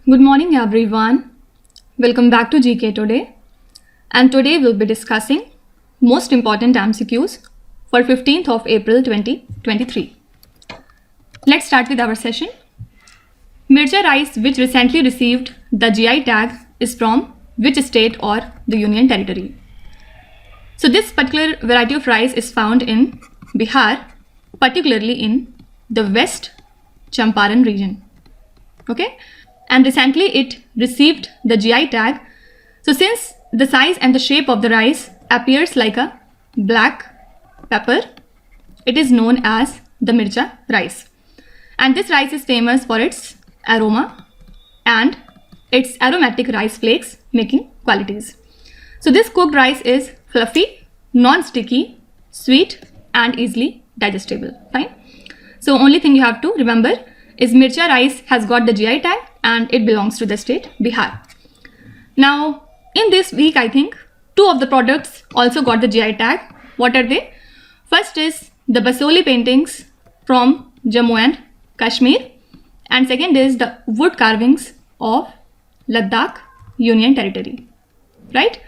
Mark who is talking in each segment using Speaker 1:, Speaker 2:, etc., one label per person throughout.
Speaker 1: Good morning everyone. Welcome back to GK Today. And today we'll be discussing most important MCQs for 15th of April 2023. Let's start with our session. Mirchi rice, which recently received the GI tag, is from which state or the union territory? So this particular variety of rice is found in Bihar, particularly in the West Champaran region. Okay? And recently it received the GI tag. So since the size and the shape of the rice appears like a black pepper, it is known as the Mirchi rice. And this rice is famous for its aroma and its aromatic rice flakes making qualities. So this cooked rice is fluffy, non-sticky, sweet and easily digestible. Fine. So only thing you have to remember is Mirchi rice has got the GI tag and it belongs to the state Bihar. Now in this week I think two of the products also got the GI tag. What are they? First is the Basoli paintings from Jammu and Kashmir, and second is the wood carvings of Ladakh Union Territory. Right?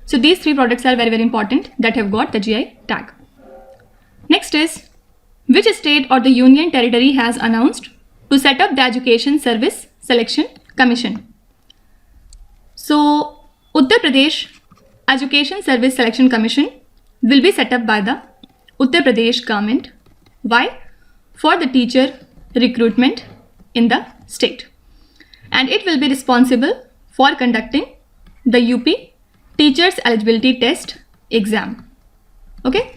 Speaker 1: So these three products are very important that have got the GI tag. Next is which state or the union territory has announced to set up the Education Service Selection Commission? So Uttar Pradesh Education Service Selection Commission will be set up by the Uttar Pradesh government. Why? For the teacher recruitment in the state. And it will be responsible for conducting the UP Teachers Eligibility Test exam. Okay?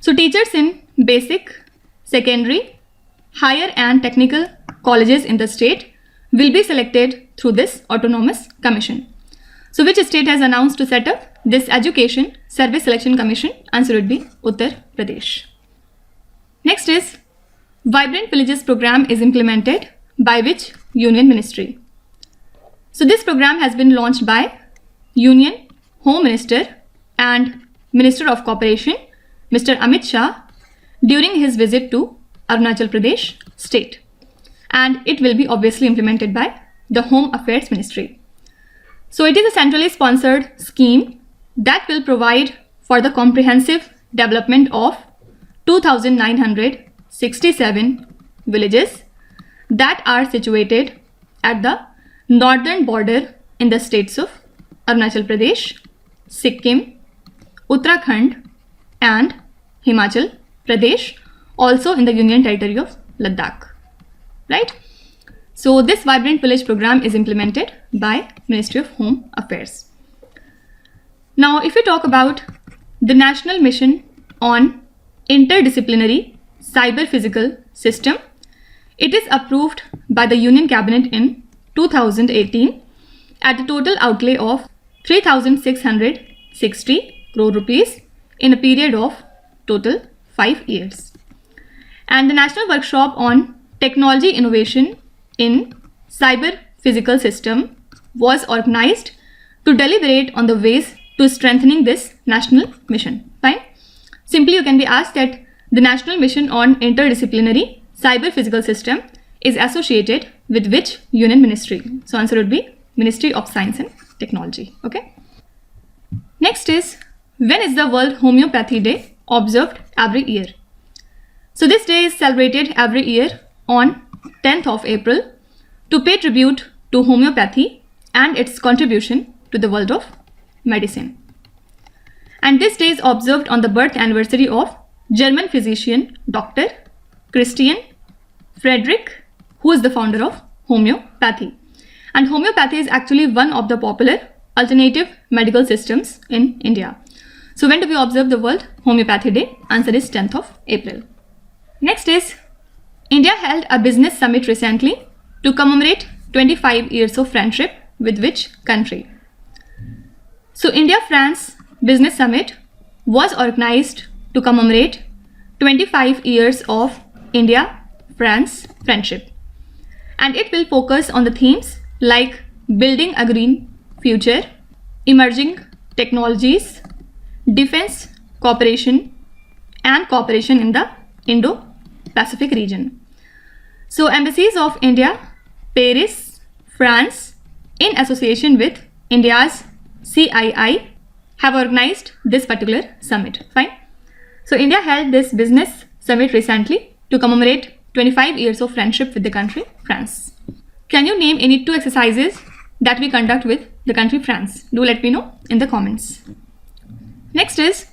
Speaker 1: So teachers in basic, secondary, higher and technical colleges in the state will be selected through this autonomous commission. So which state has announced to set up this Education Service Selection Commission? Answer would be Uttar Pradesh. Next is Vibrant Villages program is implemented by which union ministry? So this program has been launched by Union Home Minister and Minister of Cooperation, Mr. Amit Shah, during his visit to Arunachal Pradesh state, and it will be obviously implemented by the Home Affairs Ministry. So it is a centrally sponsored scheme that will provide for the comprehensive development of 2,967 villages that are situated at the northern border in the states of Arunachal Pradesh, Sikkim, Uttarakhand and Himachal Pradesh, also in the Union Territory of Ladakh. Right? So this Vibrant Village program is implemented by Ministry of Home Affairs. Now if we talk about the National Mission on Interdisciplinary Cyber Physical System, it is approved by the Union Cabinet in 2018 at a total outlay of 3,660 crore rupees in a period of total 5 years. And the National Workshop on Technology Innovation in Cyber Physical System was organized to deliberate on the ways to strengthening this national mission. Fine. Simply you can be asked that the National Mission on Interdisciplinary Cyber Physical System is associated with which union ministry? So answer would be Ministry of Science and Technology. Okay. Next is, when is the World Homeopathy Day observed every year? So this day is celebrated every year on 10th of April to pay tribute to homeopathy and its contribution to the world of medicine. And this day is observed on the birth anniversary of German physician Dr. Christian Friedrich, who is the founder of homeopathy. And homeopathy is actually one of the popular alternative medical systems in India. So when do we observe the World Homeopathy Day? Answer is 10th of April. Next is, India held a business summit recently to commemorate 25 years of friendship with which country? So IndiaFrance Business Summit was organized to commemorate 25 years of India-France friendship. And it will focus on the themes like building a green future, emerging technologies, defense cooperation, and cooperation in the Indo-Pacific region. So embassies of India, Paris, France, in association with India's CII, have organized this particular summit. Fine. So India held this business summit recently to commemorate 25 years of friendship with the country France. Can you name any 2 exercises that we conduct with the country France? Do let me know in the comments. Next is,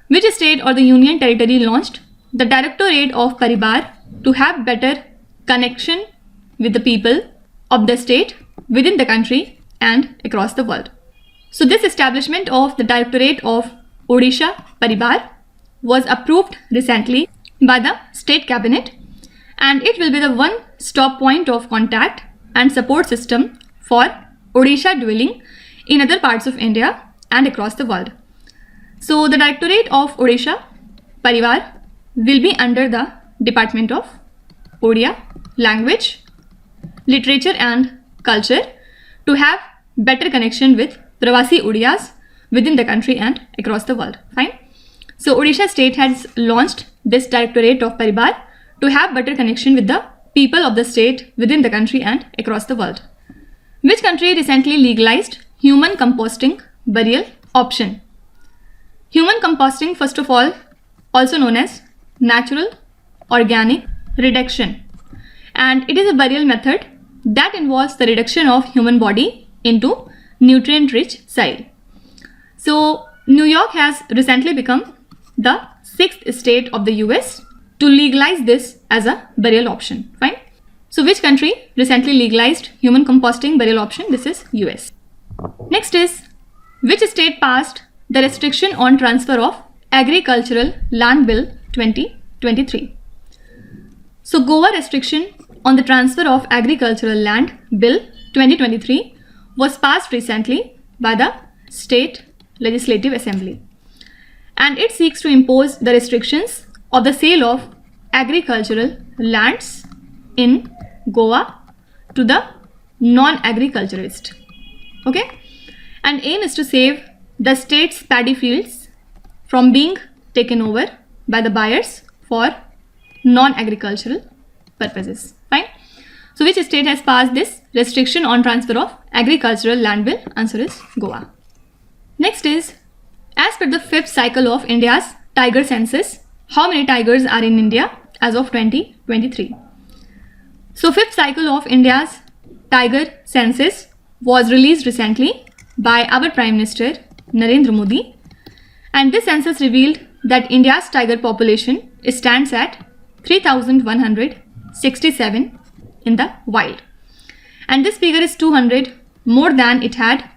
Speaker 1: which state or the union territory launched the Directorate of Paribar to have better connection with the people of the state within the country and across the world? So this establishment of the Directorate of Odisha Paribar was approved recently by the State Cabinet, and it will be the one-stop point of contact and support system for Odisha dwelling in other parts of India and across the world. So the Directorate of Odisha Parivar will be under the Department of Odia, Language, Literature and Culture to have better connection with Pravasi Odiyas within the country and across the world. Fine. So Odisha state has launched this Directorate of Paribar to have better connection with the people of the state within the country and across the world. Which country recently legalized human composting burial option? Human composting, first of all, also known as natural organic reduction, and it is a burial method that involves the reduction of human body into nutrient-rich soil. So New York has recently become the 6th state of the US to legalize this as a burial option. Fine. So which country recently legalized human composting burial option? This is US. Next is, which state passed the restriction on transfer of agricultural land bill 2023? So Goa restriction on the transfer of agricultural land bill 2023 was passed recently by the State Legislative Assembly, and it seeks to impose the restrictions of the sale of agricultural lands in Goa to the non-agriculturist. Okay, and aim is to save the state's paddy fields from being taken over by the buyers for non-agricultural purposes. Fine. So which state has passed this restriction on transfer of agricultural land bill? Answer is Goa. Next is, as per the 5th cycle of India's tiger census, how many tigers are in India as of 2023? So 5th cycle of India's tiger census was released recently by our Prime Minister Narendra Modi, and this census revealed that India's tiger population stands at 3,167 in the wild, and this figure is 200 more than it had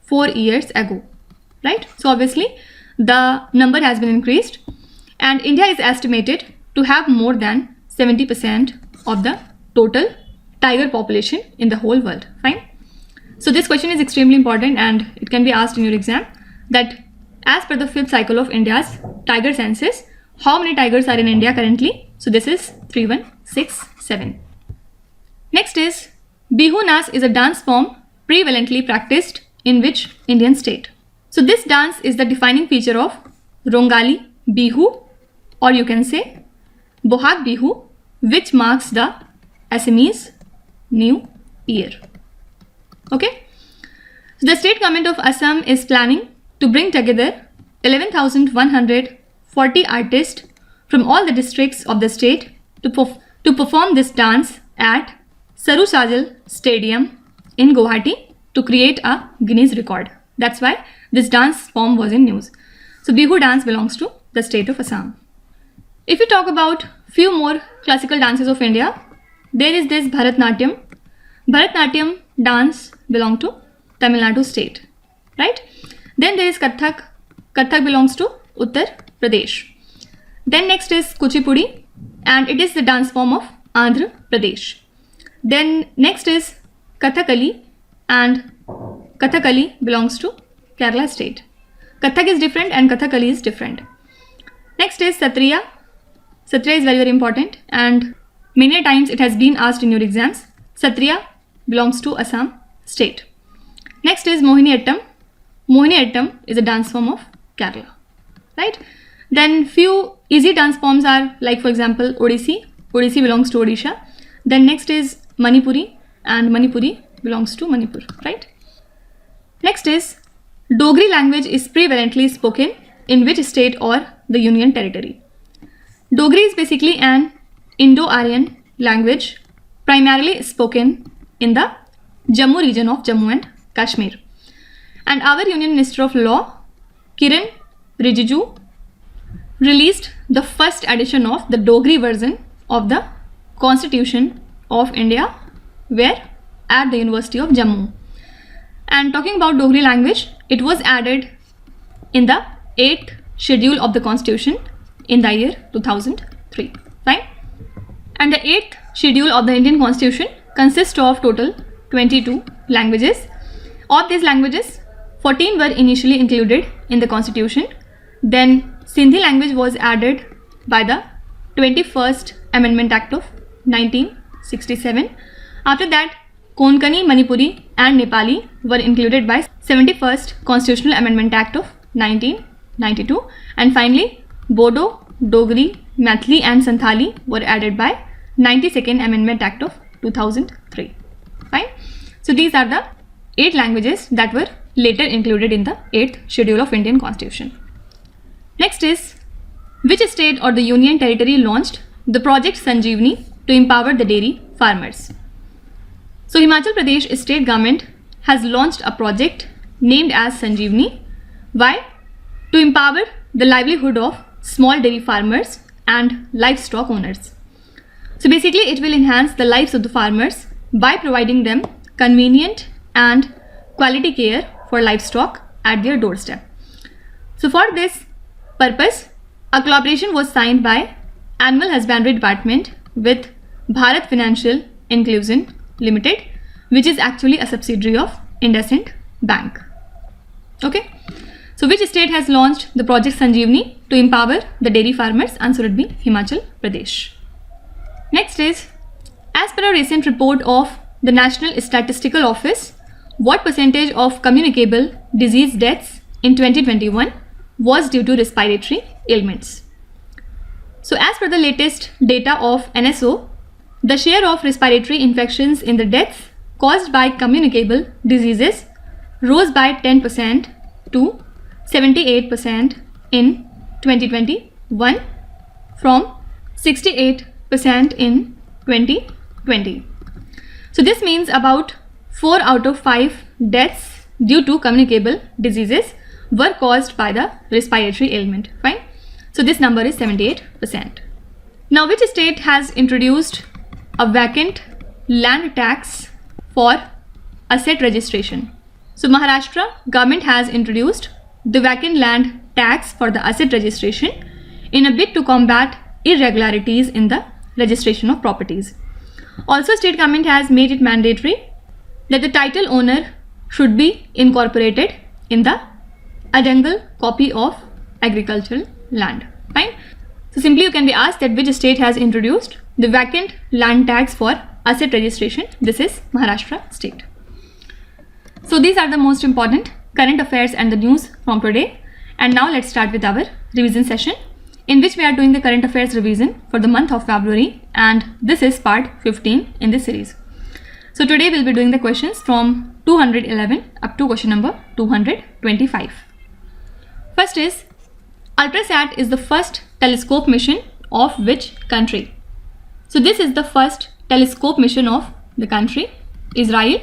Speaker 1: 4 years ago, right? So obviously the number has been increased, and India is estimated to have more than 70% of the total tiger population in the whole world. Fine. So this question is extremely important, and it can be asked in your exam, that as per the 5th cycle of India's tiger census, how many tigers are in India currently? So this is 3167. Next is, Bihu Nas is a dance form prevalently practiced in which Indian state? So this dance is the defining feature of Rongali Bihu, or you can say Bohag Bihu, which marks the Assamese New Year. Okay. So the state government of Assam is planning to bring together 11,140 artists from all the districts of the state to perform this dance at Saru Sajal Stadium in Guwahati to create a Guinness record. That's why this dance form was in news. So Bihu dance belongs to the state of Assam. If you talk about few more classical dances of India, there is this Bharatnatyam. Bharatnatyam dance belongs to Tamil Nadu state, right? Then there is Kathak. Kathak belongs to Uttar Pradesh. Then next is Kuchipudi, and it is the dance form of Andhra Pradesh. Then next is Kathakali, and Kathakali belongs to Kerala state. Kathak is different and Kathakali is different. Next is Satriya. Satriya is very, very important, and many times it has been asked in your exams. Satriya belongs to Assam state. Next is Mohiniyattam. Mohiniyattam is a dance form of Kerala, right? Then few easy dance forms are like, for example, Odissi. Odissi belongs to Odisha. Then next is Manipuri, and Manipuri belongs to Manipur, right? Next is Dogri language is prevalently spoken in which state or the Union Territory? Dogri is basically an Indo-Aryan language primarily spoken in the Jammu region of Jammu and Kashmir. And our Union Minister of Law, Kiran Rijiju, released the first edition of the Dogri version of the Constitution of India, where at the University of Jammu. And talking about Dogri language, it was added in the 8th schedule of the Constitution in the year 2003, right? And the 8th schedule of the Indian Constitution consists of total 22 languages. Of these languages, 14 were initially included in the Constitution. Then Sindhi language was added by the 21st Amendment Act of 1967. After that, Konkani, Manipuri and Nepali were included by 71st Constitutional Amendment Act of 1992. And finally, Bodo, Dogri, Maithili and Santhali were added by 92nd Amendment Act of 2003. Fine. So these are the 8 languages that were later included in the 8th schedule of Indian Constitution. Next is, which state or the Union Territory launched the project Sanjeevani to empower the dairy farmers? So Himachal Pradesh state government has launched a project named as Sanjeevani. Why? To empower the livelihood of small dairy farmers and livestock owners. So basically it will enhance the lives of the farmers by providing them convenient and quality care for livestock at their doorstep. So for this purpose, a collaboration was signed by Animal Husbandry Department with Bharat Financial Inclusion Limited, which is actually a subsidiary of IndusInd Bank. Okay. So which state has launched the project Sanjeevani to empower the dairy farmers? Answer would be Himachal Pradesh. Next is, as per a recent report of the National Statistical Office, what percentage of communicable disease deaths in 2021 was due to respiratory ailments? So as per the latest data of NSO, the share of respiratory infections in the deaths caused by communicable diseases rose by 10% to 78% in 2021 from 68% in 2020. So this means about 4 out of 5 deaths due to communicable diseases were caused by the respiratory ailment. Fine. So this number is 78%. Now, which state has introduced a vacant land tax for asset registration? So Maharashtra government has introduced the vacant land tax for the asset registration in a bid to combat irregularities in the registration of properties. Also, state government has made it mandatory that the title owner should be incorporated in the addendal copy of agricultural land. Fine. So simply you can be asked that which state has introduced the vacant land tax for asset registration. This is Maharashtra state. So these are the most important current affairs and the news from today. And now let's start with our revision session, in which we are doing the current affairs revision for the month of February, and this is part 15 in this series. So today we'll be doing the questions from 211 up to question number 225. First is, Ultrasat is the first telescope mission of which country? So this is the first telescope mission of the country, Israel,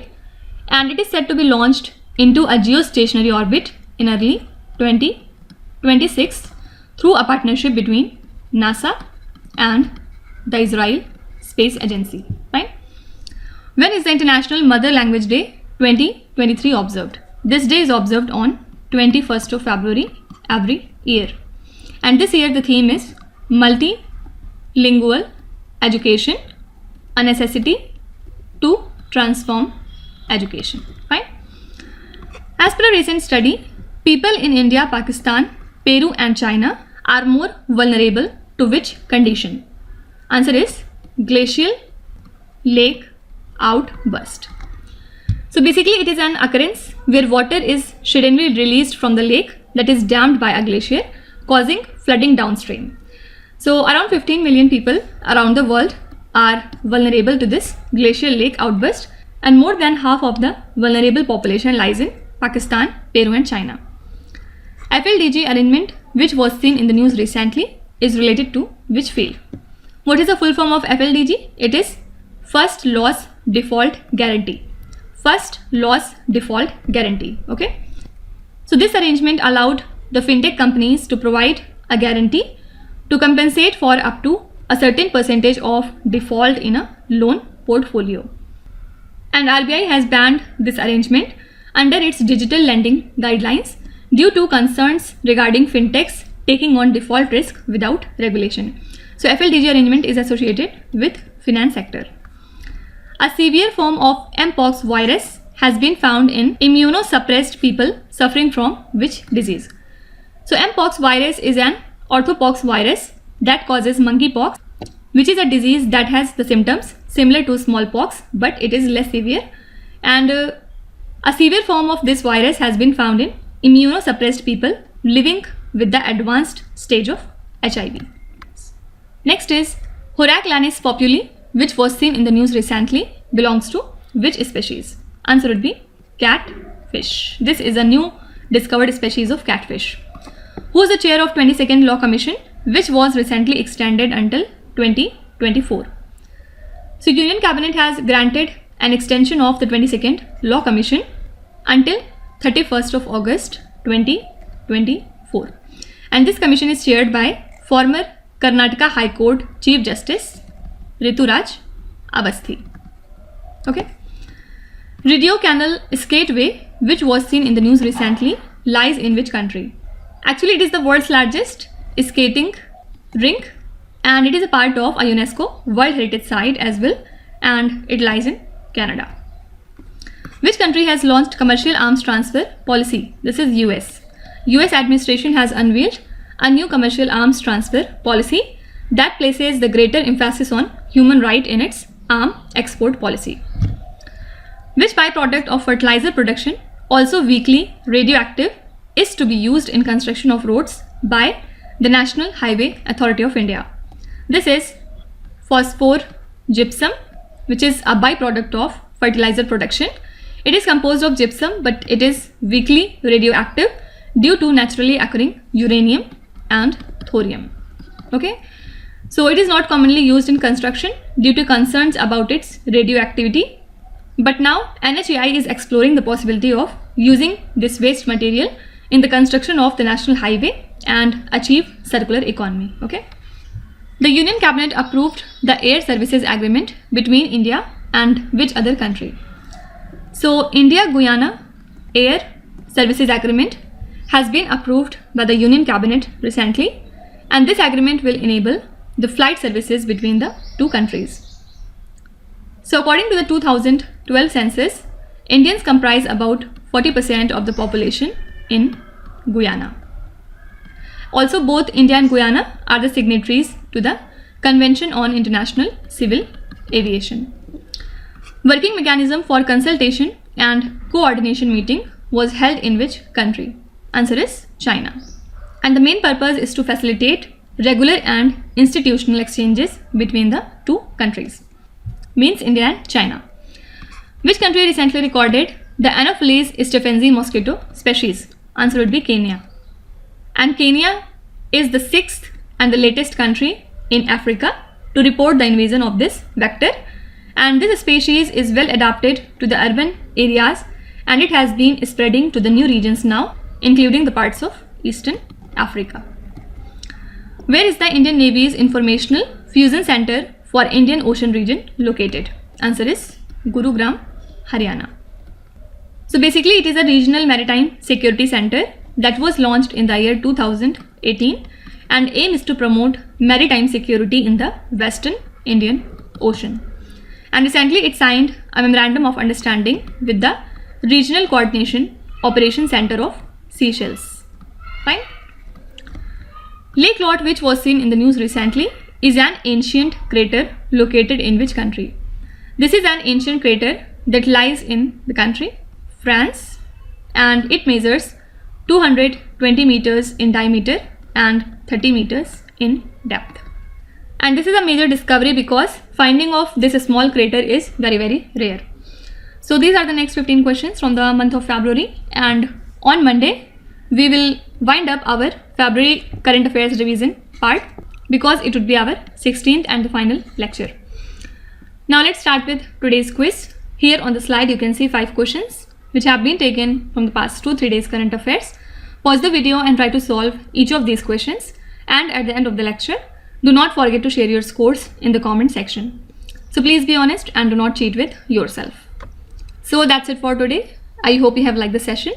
Speaker 1: and it is said to be launched into a geostationary orbit in early 2026 through a partnership between NASA and the Israel Space Agency. Right? When is the International Mother Language Day 2023 observed? This day is observed on 21st of February every year. And this year the theme is Multilingual Education, a necessity to transform education. Right? As per a recent study, people in India, Pakistan, Peru and China are more vulnerable to which condition? Answer is glacial lake outburst. So basically it is an occurrence where water is suddenly released from the lake that is dammed by a glacier, causing flooding downstream. So around 15 million people around the world are vulnerable to this glacial lake outburst, and more than half of the vulnerable population lies in Pakistan, Peru and China. FLDG arrangement, which was seen in the news recently, is related to which field? What is the full form of FLDG? It is First Loss Default Guarantee. First Loss Default Guarantee. Okay. So this arrangement allowed the fintech companies to provide a guarantee to compensate for up to a certain percentage of default in a loan portfolio. And RBI has banned this arrangement under its digital lending guidelines due to concerns regarding fintechs taking on default risk without regulation. So FLDG arrangement is associated with finance sector. A severe form of Mpox virus has been found in immunosuppressed people suffering from which disease? So Mpox virus is an orthopox virus that causes monkeypox, which is a disease that has the symptoms similar to smallpox, but it is less severe. And a severe form of this virus has been found in immunosuppressed people living with the advanced stage of HIV. Next is Horaclanis populi, which was seen in the news recently, belongs to which species? Answer would be catfish. This is a new discovered species of catfish. Who is the chair of 22nd Law Commission, which was recently extended until 2024? So Union Cabinet has granted an extension of the 22nd Law Commission until 31st of August 2024. And this commission is chaired by former Karnataka High Court Chief Justice Rituraj Avasthi. Okay. Radio Canal Skateway, which was seen in the news recently, lies in which country? Actually, it is the world's largest skating rink and it is a part of a UNESCO World Heritage Site as well, and it lies in Canada. Which country has launched commercial arms transfer policy? This is US. US administration has unveiled a new commercial arms transfer policy that places the greater emphasis on human rights in its arms export policy. Which byproduct of fertilizer production, also weakly radioactive, is to be used in construction of roads by the National Highway Authority of India? This is phosphor gypsum, which is a byproduct of fertilizer production. It is composed of gypsum, but it is weakly radioactive due to naturally occurring uranium and thorium. Okay. So it is not commonly used in construction due to concerns about its radioactivity. But now NHAI is exploring the possibility of using this waste material in the construction of the national highway and achieve circular economy. Okay. The Union Cabinet approved the air services agreement between India and which other country? So India-Guyana air services agreement has been approved by the Union Cabinet recently, and this agreement will enable the flight services between the two countries. So according to the 2012 census, Indians comprise about 40% of the population in Guyana. Also, both India and Guyana are the signatories to the Convention on International Civil Aviation. Working mechanism for consultation and coordination meeting was held in which country? Answer is China. And the main purpose is to facilitate regular and institutional exchanges between the two countries. Means India and China. Which country recently recorded the Anopheles stephensi mosquito species? Answer would be Kenya. And Kenya is the 6th and the latest country in Africa to report the invasion of this vector, and this species is well adapted to the urban areas and it has been spreading to the new regions now, including the parts of Eastern Africa. Where is the Indian Navy's Informational Fusion Center for Indian Ocean region located? Answer is Gurugram, Haryana. So basically it is a regional maritime security center that was launched in the year 2018 and aim is to promote maritime security in the Western Indian Ocean. And recently it signed a memorandum of understanding with the Regional Coordination Operation Center of Seychelles. Fine. Lake Lot, which was seen in the news recently, is an ancient crater located in which country? This is an ancient crater that lies in the country France, and it measures 220 meters in diameter and 30 meters in depth. And this is a major discovery because finding of this small crater is very rare. So these are the next 15 questions from the month of February, and on Monday we will wind up our February current affairs revision part, because it would be our 16th and the final lecture. Now let's start with today's quiz. Here on the slide you can see 5 questions which have been taken from the past 2-3 days current affairs. Pause the video and try to solve each of these questions, and at the end of the lecture do not forget to share your scores in the comment section. So please be honest and do not cheat with yourself. So that's it for today. I hope you have liked the session.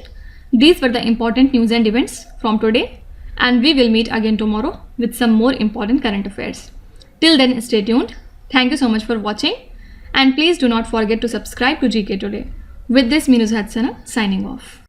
Speaker 1: These were the important news and events from today, and we will meet again tomorrow with some more important current affairs. Till then, stay tuned. Thank you so much for watching, and please do not forget to subscribe to GK Today. With this, Minu Hatsana signing off.